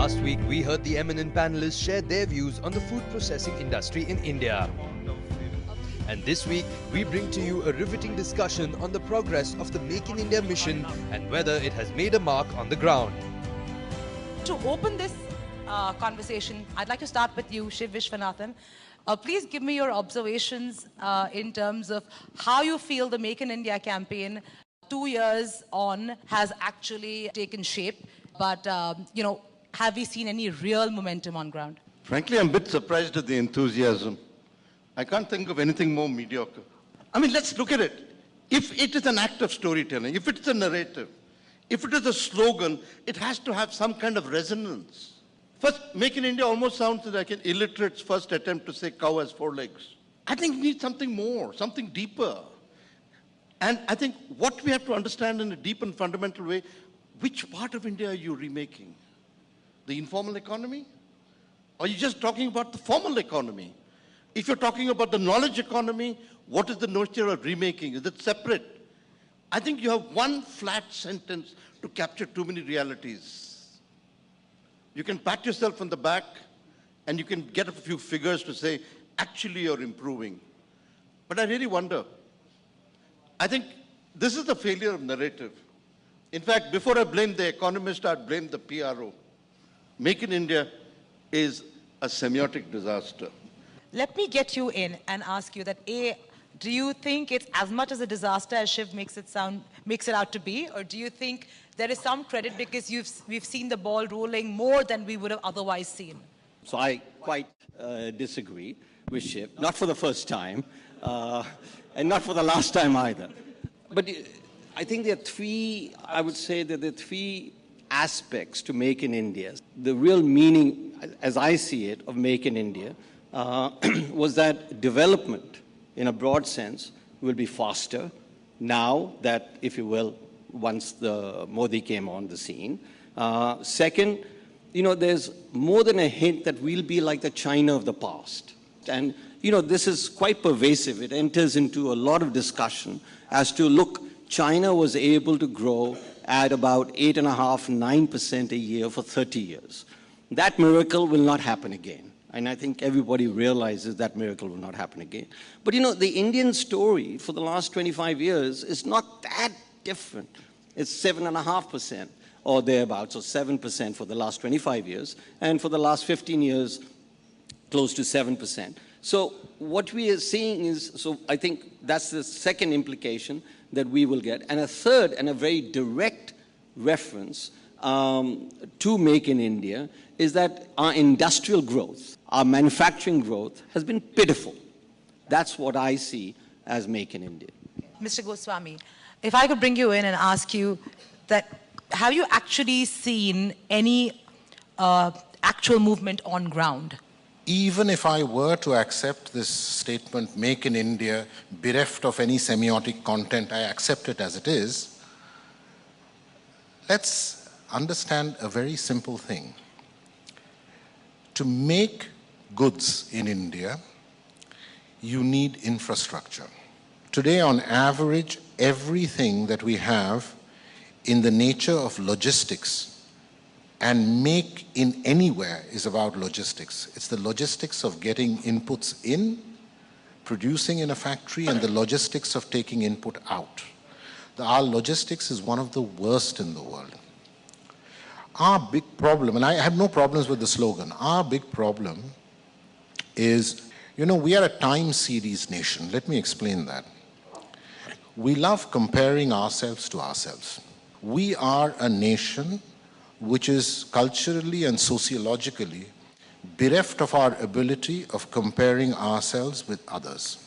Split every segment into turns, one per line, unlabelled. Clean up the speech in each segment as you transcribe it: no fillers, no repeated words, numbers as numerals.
Last week, we heard the eminent panelists share their views on the food processing industry in India. And this week, we bring to you a riveting discussion on the progress of the Make in India mission and whether it has made a mark on the ground.
To open this conversation, I'd like to start with you, Shiv Vishwanathan. Please give me your observations in terms of how you feel the Make in India campaign 2 years on has actually taken shape. But, have we seen any real momentum on ground?
Frankly, I'm a bit surprised at the enthusiasm. I can't think of anything more mediocre. I mean, let's look at it. If it is an act of storytelling, if it's a narrative, if it is a slogan, it has to have some kind of resonance. First, Make in India almost sounds like an illiterate's first attempt to say cow has 4 legs. I think it needs something more, something deeper. And I think what we have to understand in a deep and fundamental way, which part of India are you remaking? The informal economy? Or are you just talking about the formal economy? If you're talking about the knowledge economy, what is the nature of remaking? Is it separate? I think you have one flat sentence to capture too many realities. You can pat yourself on the back and you can get a few figures to say, actually you're improving. But I really wonder, I think this is the failure of narrative. In fact, before I blame the economist, I'd blame the PRO. Make in India is a semiotic disaster.
Let me get you in and ask you that, A, do you think it's as much as a disaster as Shiv makes it out to be? Or do you think there is some credit because we've seen the ball rolling more than we would have otherwise seen?
So I quite disagree with Shiv, not for the first time, and not for the last time either. But I think there are three aspects to Make in India. The real meaning, as I see it, of Make in India was that development, in a broad sense, will be faster now that, if you will, once the Modi came on the scene. Second, there's more than a hint that we'll be like the China of the past. And, this is quite pervasive. It enters into a lot of discussion as to, look, China was able to grow at about 8.5%, 9% a year for 30 years. That miracle will not happen again. And I think everybody realizes that miracle will not happen again. But the Indian story for the last 25 years is not that different. It's 7.5% or thereabouts, or 7% for the last 25 years. And for the last 15 years, close to 7%. So what we are seeing is, so I think that's the second implication that we will get. And a third, and a very direct reference to Make in India, is that our industrial growth, our manufacturing growth has been pitiful. That's what I see as Make in India.
Mr. Goswami, if I could bring you in and ask you that, have you actually seen any actual movement on ground?
Even if I were to accept this statement, Make in India, bereft of any semiotic content, I accept it as it is. Let's understand a very simple thing. To make goods in India, you need infrastructure. Today, on average, everything that we have in the nature of logistics and make in anywhere is about logistics. It's the logistics of getting inputs in, producing in a factory, and the logistics of taking input out. Our logistics is one of the worst in the world. Our big problem, and I have no problems with the slogan, our big problem is, we are a time series nation. Let me explain that. We love comparing ourselves to ourselves. We are a nation which is culturally and sociologically bereft of our ability of comparing ourselves with others.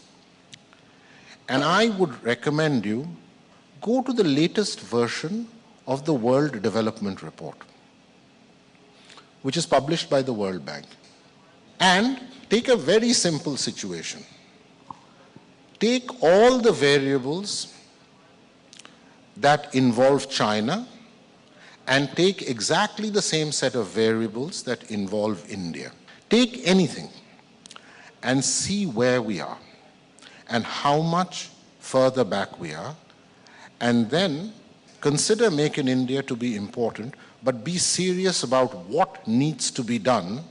And I would recommend you go to the latest version of the World Development Report, which is published by the World Bank. And take a very simple situation. Take all the variables that involve China and take exactly the same set of variables that involve India. Take anything and see where we are and how much further back we are, and then consider Make in India to be important, but be serious about what needs to be done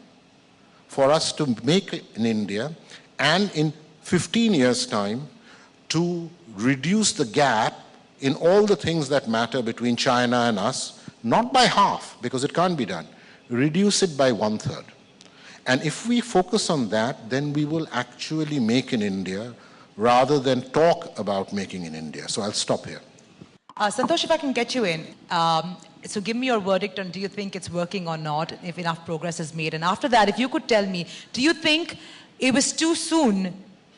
for us to make in India, and in 15 years' time, to reduce the gap in all the things that matter between China and us, not by half, because it can't be done, reduce it by 1/3. And if we focus on that, then we will actually make in India rather than talk about making in India. So I'll stop here.
Santosh, if I can get you in. So give me your verdict on do you think it's working or not, if enough progress is made. And after that, if you could tell me, do you think it was too soon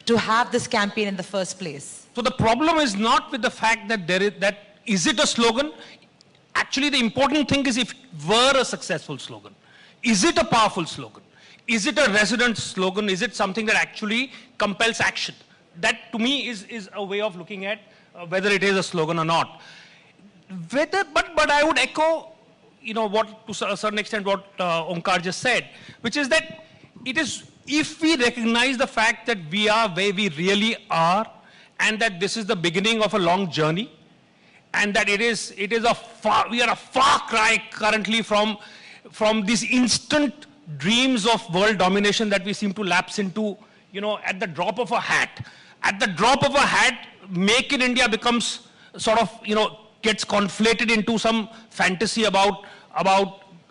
to have this campaign in the first place?
So the problem is not with the fact that is it a slogan? Actually, the important thing is if it were a successful slogan. Is it a powerful slogan? Is it a resonant slogan? Is it something that actually compels action? That to me is a way of looking at whether it is a slogan or not. But I would echo, what to a certain extent what Omkar just said, which is that it is, if we recognize the fact that we are where we really are, and that this is the beginning of a long journey, and that we are a far cry currently from these instant dreams of world domination that we seem to lapse into, at the drop of a hat. At the drop of a hat, Make in India becomes sort of, gets conflated into some fantasy about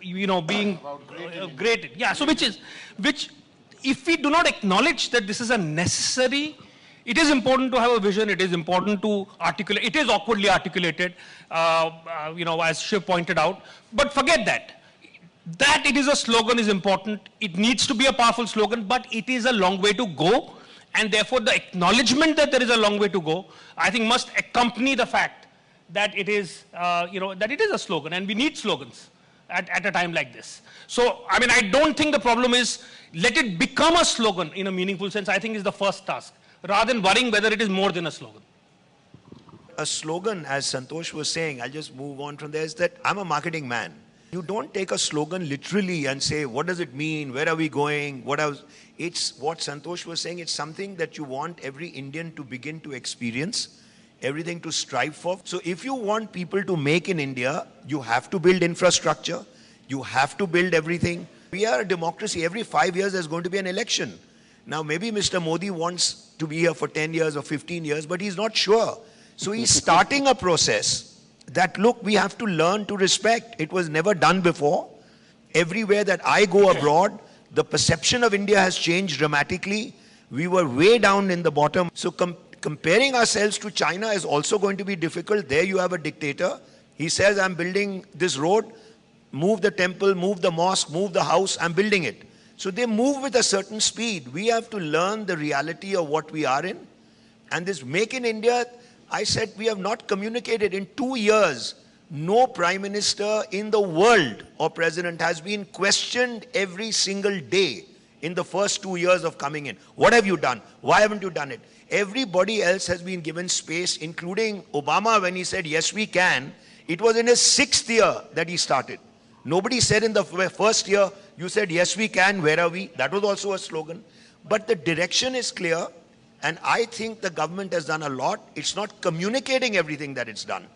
being great. Yeah, so which if we do not acknowledge that this is a necessary, it is important to have a vision, it is important to articulate, it is awkwardly articulated, as Shiv pointed out, but forget that. That it is a slogan is important, it needs to be a powerful slogan, but it is a long way to go, and therefore the acknowledgement that there is a long way to go, I think must accompany the fact that it is, that it is a slogan, and we need slogans at a time like this. So, I mean, I don't think the problem is, let it become a slogan in a meaningful sense, I think is the first task, rather than worrying whether it is more than a slogan.
A slogan, as Santosh was saying, I'll just move on from there, is that I'm a marketing man. You don't take a slogan literally and say, what does it mean? Where are we going? It's what Santosh was saying. It's something that you want every Indian to begin to experience, everything to strive for. So if you want people to make in India, you have to build infrastructure. You have to build everything. We are a democracy. Every 5 years there's going to be an election. Now maybe Mr. Modi wants to be here for 10 years or 15 years, but he's not sure. So he's starting a process that, look, we have to learn to respect. It was never done before. Everywhere that I go abroad, the perception of India has changed dramatically. We were way down in the bottom. So comparing ourselves to China is also going to be difficult. There you have a dictator. He says, I'm building this road, move the temple, move the mosque, move the house, I'm building it. So they move with a certain speed. We have to learn the reality of what we are in. And this Make in India, I said we have not communicated in 2 years. No prime minister in the world or president has been questioned every single day in the first 2 years of coming in. What have you done? Why haven't you done it? Everybody else has been given space, including Obama when he said, yes, we can. It was in his 6th year that he started. Nobody said in the first year, you said, yes, we can, where are we? That was also a slogan. But the direction is clear. And I think the government has done a lot. It's not communicating everything that it's done.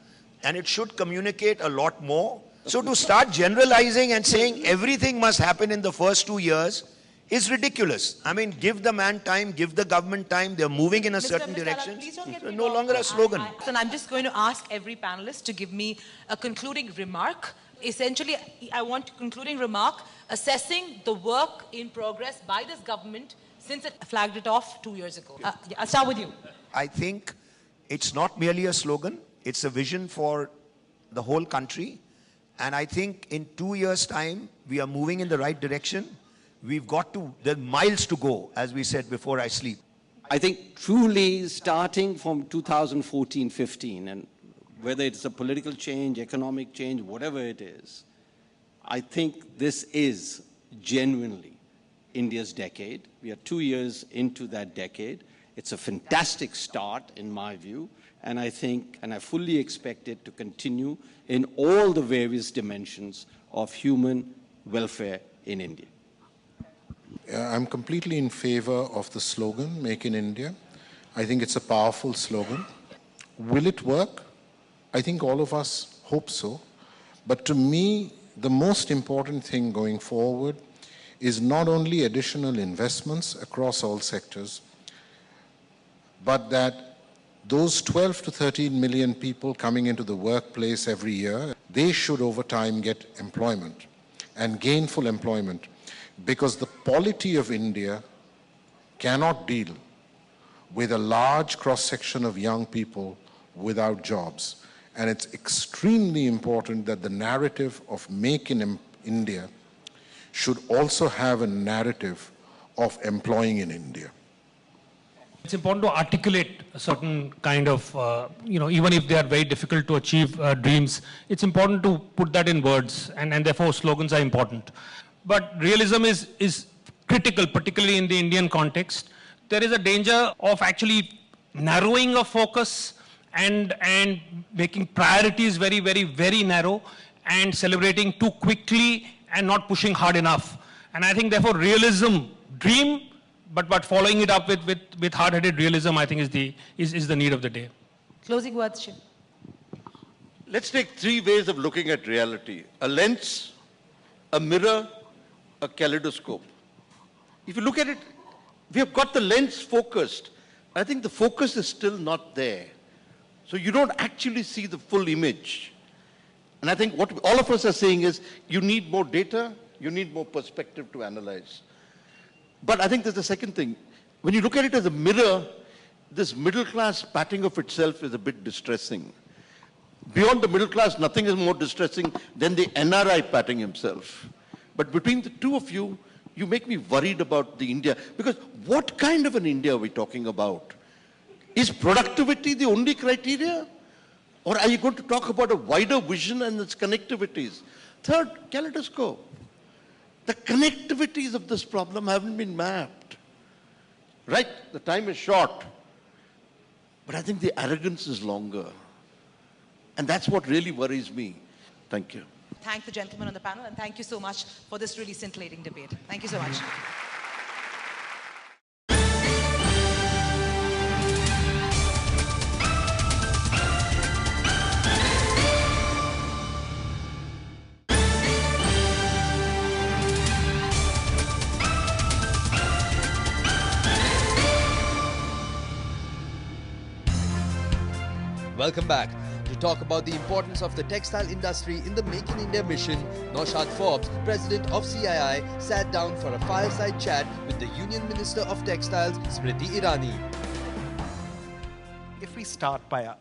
And it should communicate a lot more. So to start generalizing and saying everything must happen in the first 2 years is ridiculous. I mean, give the man time, give the government time. They're moving in a certain direction. It's no longer a slogan.
And I'm just going to ask every panelist to give me a concluding remark. Essentially, I want a concluding remark assessing the work in progress by this government since it flagged it off 2 years ago. I'll start with you.
I think it's not merely a slogan. It's a vision for the whole country. And I think in 2 years' time, we are moving in the right direction. We've got to, there are miles to go, as we said before I sleep.
I think truly starting from 2014-15, and whether it's a political change, economic change, whatever it is, I think this is genuinely India's decade. We are 2 years into that decade. It's a fantastic start in my view, and I think, and I fully expect it to continue in all the various dimensions of human welfare in India.
I'm completely in favor of the slogan, Make in India. I think it's a powerful slogan. Will it work? I think all of us hope so. But to me, the most important thing going forward is not only additional investments across all sectors, but that those 12 to 13 million people coming into the workplace every year, they should over time get employment and gainful employment, because the polity of India cannot deal with a large cross-section of young people without jobs. And it's extremely important that the narrative of Make in India should also have a narrative of employing in India.
It's important to articulate a certain kind of, even if they are very difficult to achieve dreams, it's important to put that in words, and therefore slogans are important. But realism is critical, particularly in the Indian context. There is a danger of actually narrowing a focus and making priorities very, very, very narrow and celebrating too quickly and not pushing hard enough. And I think therefore realism, dream, but following it up with hard-headed realism, I think is the need of the day.
Closing words, Shiv.
Let's take three ways of looking at reality: a lens, a mirror, a kaleidoscope. If you look at it, we have got the lens focused. I think the focus is still not there. So you don't actually see the full image. And I think what all of us are saying is you need more data, you need more perspective to analyze. But I think there's a second thing. When you look at it as a mirror, this middle class patting of itself is a bit distressing. Beyond the middle class, nothing is more distressing than the NRI patting himself. But between the two of you, you make me worried about the India. Because what kind of an India are we talking about? Is productivity the only criteria? Or are you going to talk about a wider vision and its connectivities? Third, kaleidoscope. The connectivities of this problem haven't been mapped. Right, the time is short. But I think the arrogance is longer. And that's what really worries me. Thank you.
Thank the gentleman on the panel, and thank you so much for this really scintillating debate. Thank you so much.
Welcome back. To talk about the importance of the textile industry in the Make in India mission, Naushad Forbes, president of CII, sat down for a fireside chat with the Union Minister of Textiles, Smriti Irani.
If we start by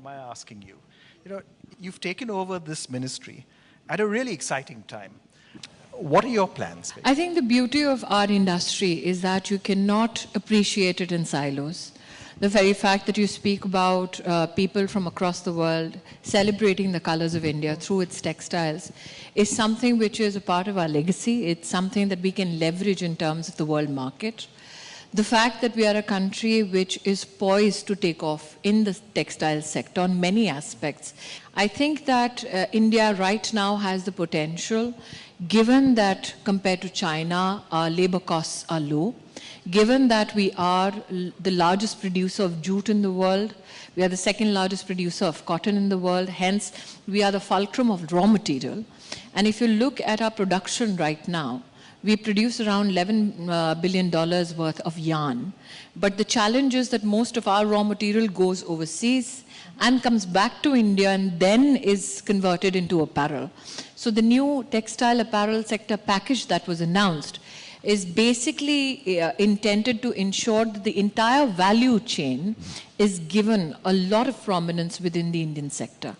asking you, you've taken over this ministry at a really exciting time. What are your plans?
I think the beauty of our industry is that you cannot appreciate it in silos. The very fact that you speak about people from across the world celebrating the colors of India through its textiles is something which is a part of our legacy. It's something that we can leverage in terms of the world market. The fact that we are a country which is poised to take off in the textile sector on many aspects. I think that India right now has the potential, given that compared to China, our labor costs are low. Given that we are the largest producer of jute in the world, we are the second largest producer of cotton in the world, hence we are the fulcrum of raw material. And if you look at our production right now, we produce around $11 billion worth of yarn. But the challenge is that most of our raw material goes overseas and comes back to India and then is converted into apparel. So the new textile apparel sector package that was announced is basically intended to ensure that the entire value chain is given a lot of prominence within the Indian sector.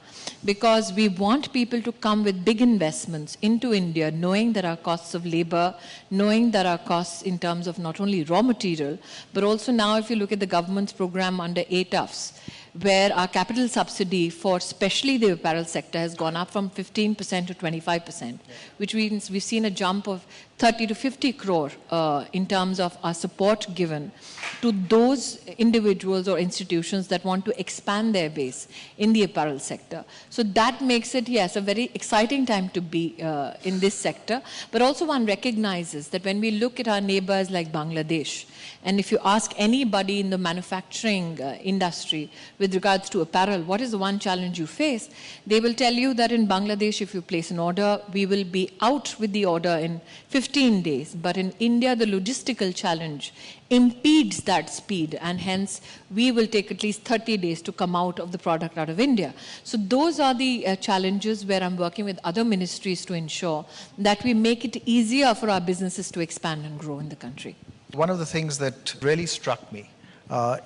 Because we want people to come with big investments into India, knowing that our costs of labor, knowing that our costs in terms of not only raw material, but also now if you look at the government's program under ATUFs, where our capital subsidy for especially the apparel sector has gone up from 15% to 25%, which means we've seen a jump of 30 to 50 crore in terms of our support given to those individuals or institutions that want to expand their base in the apparel sector. So that makes it, yes, a very exciting time to be in this sector. But also one recognizes that when we look at our neighbors like Bangladesh, and if you ask anybody in the manufacturing industry with regards to apparel, what is the one challenge you face? They will tell you that in Bangladesh, if you place an order, we will be out with the order in 15 days. But in India, the logistical challenge impedes that speed, and hence we will take at least 30 days to come out of the product out of India. So those are the challenges where I'm working with other ministries to ensure that we make it easier for our businesses to expand and grow in the country.
One of the things that really struck me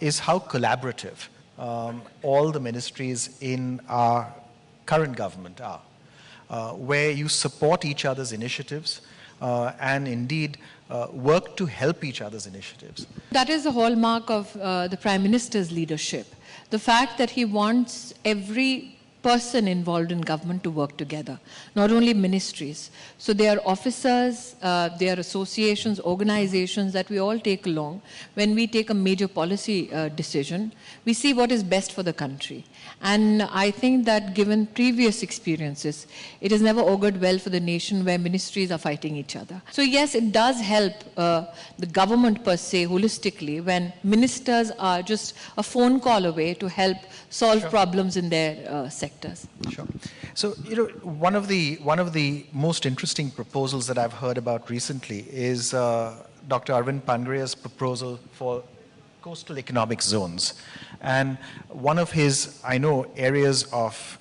is how collaborative all the ministries in our current government are, where you support each other's initiatives and indeed work to help each other's initiatives.
That is the hallmark of the Prime Minister's leadership. The fact that he wants every person involved in government to work together, not only ministries. So there are officers, there are associations, organizations that we all take along. When we take a major policy decision, we see what is best for the country. And I think that given previous experiences, it has never augured well for the nation where ministries are fighting each other. So yes, it does help the government per se holistically when ministers are just a phone call away to help solve problems in their sectors.
Sure. So, one of the most interesting proposals that I've heard about recently is Dr. Arvind Pangraya's proposal for coastal economic zones. And one of his, I know, areas of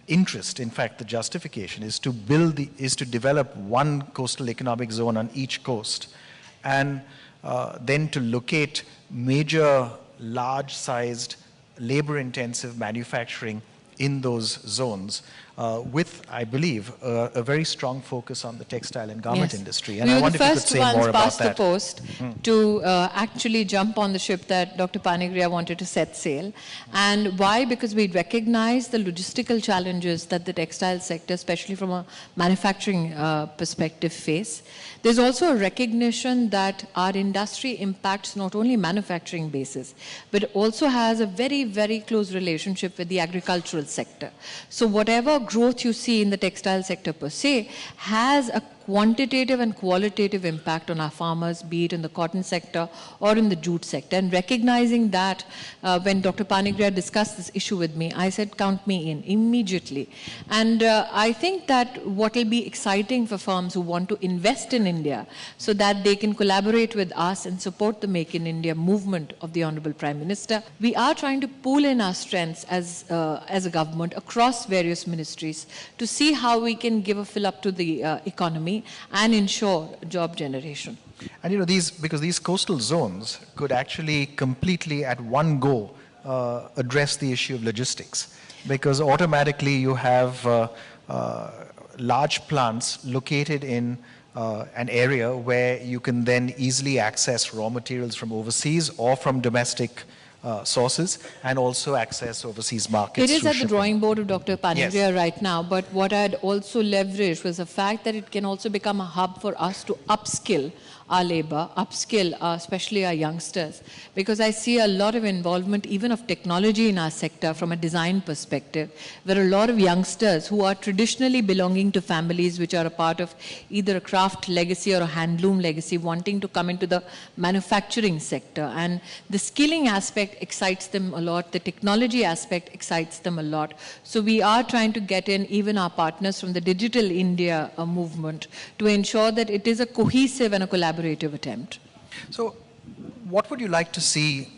interest, in fact, the justification is to develop one coastal economic zone on each coast, and then to locate major, large-sized, labor-intensive manufacturing in those zones with, I believe, a very strong focus on the textile and garment industry. And I wonder if you could say more about that.
We were the first ones past the post to actually jump on the ship that Dr. Panigrahi wanted to set sail. And why? Because we recognize the logistical challenges that the textile sector, especially from a manufacturing perspective, face. There's also a recognition that our industry impacts not only manufacturing bases, but also has a very, very close relationship with the agricultural sector. So whatever growth you see in the textile sector per se has a quantitative and qualitative impact on our farmers, be it in the cotton sector or in the jute sector. And recognizing that, when Dr. Panigrahi discussed this issue with me, I said, count me in immediately. And I think that what will be exciting for firms who want to invest in India so that they can collaborate with us and support the Make in India movement of the Honorable Prime Minister, we are trying to pool in our strengths as a government across various ministries to see how we can give a fill up to the economy and ensure job generation.
And because these coastal zones could actually completely at one go address the issue of logistics, because automatically you have large plants located in an area where you can then easily access raw materials from overseas or from domestic sources, and also access overseas markets.
It is at the drawing board of Dr. Panigrahi right now, but what I had also leveraged was the fact that it can also become a hub for us to upskill our labor, upskill especially our youngsters, because I see a lot of involvement even of technology in our sector from a design perspective, where a lot of youngsters who are traditionally belonging to families which are a part of either a craft legacy or a handloom legacy wanting to come into the manufacturing sector. And the skilling aspect excites them a lot, the technology aspect excites them a lot. So we are trying to get in even our partners from the Digital India movement to ensure that it is a cohesive and a collaborative attempt.
So what would you like to see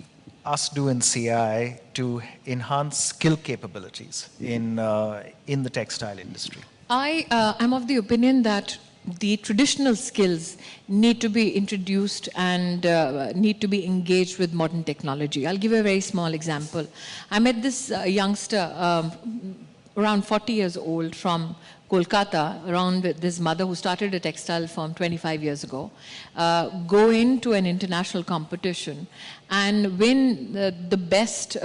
us do in CI to enhance skill capabilities in the textile industry?
I am of the opinion that the traditional skills need to be introduced and need to be engaged with modern technology. I'll give a very small example. I met this youngster around 40 years old from Kolkata, around with this mother who started a textile firm 25 years ago, go into an international competition and win the best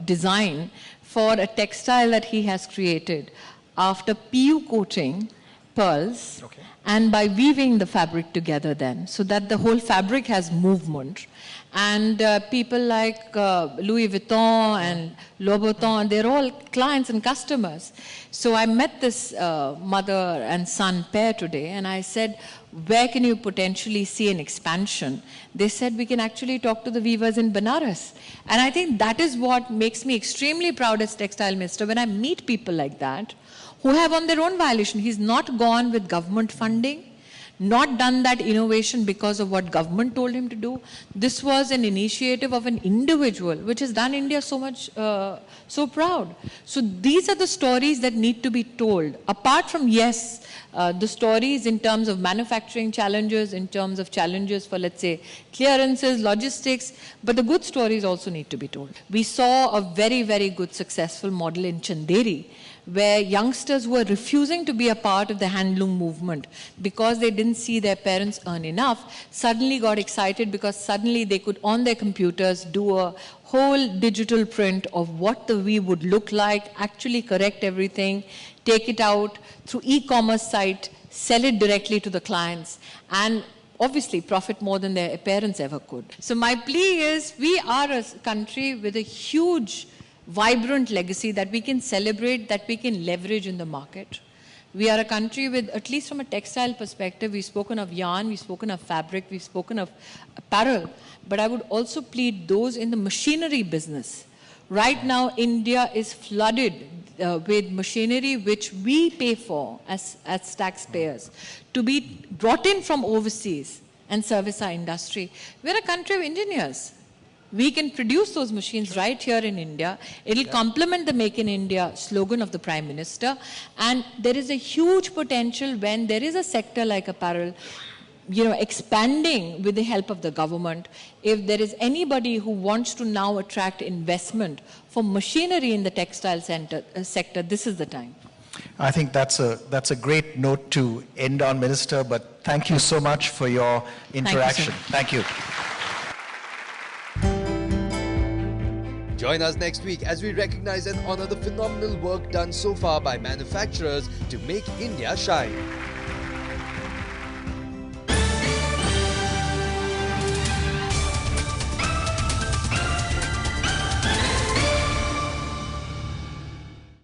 design for a textile that he has created after PU coating pearls and by weaving the fabric together then, so that the whole fabric has movement. And people like Louis Vuitton and Louboutin, they're all clients and customers. So I met this mother and son pair today, and I said, where can you potentially see an expansion? They said, we can actually talk to the weavers in Benares. And I think that is what makes me extremely proud as textile minister, when I meet people like that, who have on their own violation. He's not gone with government funding, not done that innovation because of what government told him to do. This was an initiative of an individual, which has done India so much, so proud. So these are the stories that need to be told. Apart from, yes, the stories in terms of manufacturing challenges, in terms of challenges for, let's say, clearances, logistics, but the good stories also need to be told. We saw a very, very good successful model in Chanderi, where youngsters who were refusing to be a part of the handloom movement because they didn't see their parents earn enough, suddenly got excited because suddenly they could, on their computers, do a whole digital print of what the weave would look like, actually correct everything, take it out through e-commerce site, sell it directly to the clients, and obviously profit more than their parents ever could. So my plea is, we are a country with a huge vibrant legacy that we can celebrate, that we can leverage in the market. We are a country with, at least from a textile perspective, we've spoken of yarn, we've spoken of fabric, we've spoken of apparel, but I would also plead those in the machinery business. Right now, India is flooded with machinery which we pay for as taxpayers to be brought in from overseas and service our industry. We're a country of engineers. We can produce those machines right here in India. It'll complement the Make in India slogan of the Prime Minister. And there is a huge potential when there is a sector like apparel, expanding with the help of the government. If there is anybody who wants to now attract investment for machinery in the textile sector, this is the time.
I think that's a great note to end on, Minister, but thank you so much for your interaction.
Thank you.
Join us next week as we recognize and honor the phenomenal work done so far by manufacturers to make India shine.